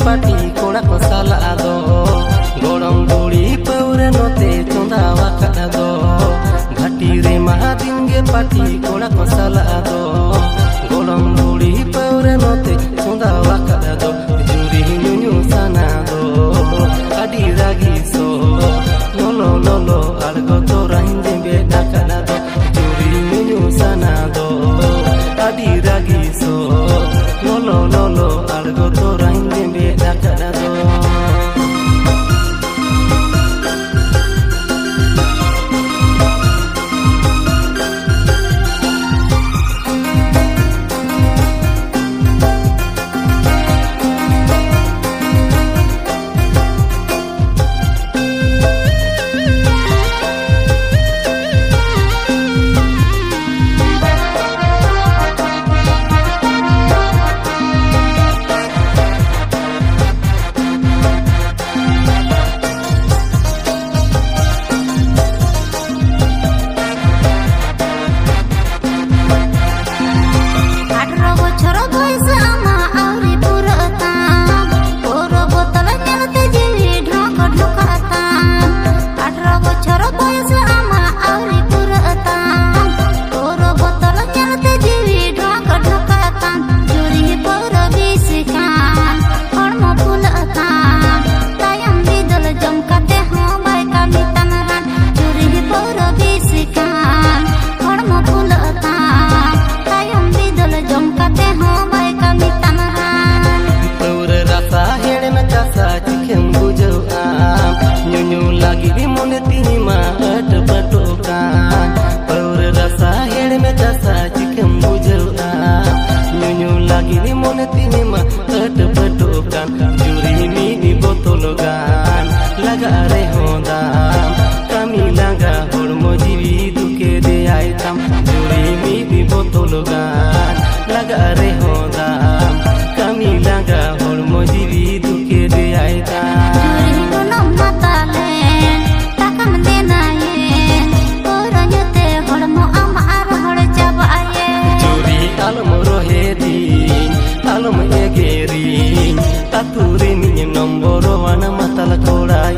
पाटी कोड़ा को साला दो गोड़म बुड़ी पौरे नोते चोंदा वाका दो घाटी रे महादिन गे पाटी कोड़ा को साला दो गोड़म बुड़ी पौरे नोते चोंदा वाका दो जुरी नुनु साना दो आदि रागी सो लोलो लोलो अलगो तो राहिंदे बेटा kana do जुरी नुनु साना दो आदि रागी सो लोलो लोलो अलगो तो राहिंदे बेटा kana do lagi di mone tinima at patokan paur rasa hede me jasa chikem bujauan nyunyu lagi di mone tinima at patokan juri mi di botologan laga re hondam kami laga hormo jiwi duke de aitam juri mi di botologan laga re hondam kami laga hormo jiwi duke de aitam alum rohedi alum egeri taturi ni nomboro wana matal kodai